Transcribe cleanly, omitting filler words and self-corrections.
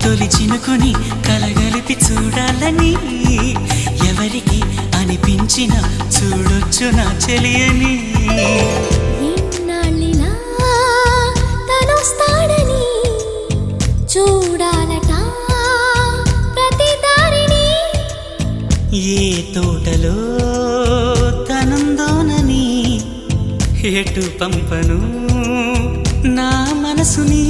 తొలి చినుకుని కలగలిపి చూడాలని ఎవరికి అనిపించిన చూడొచ్చు నా చెలియని ఎన్నాళ్ళిలా తనొస్తాడని చూడాలట ప్రతి దారిని ఏ తోటలో తనందోనని ఎటు పంపను నా మనసుని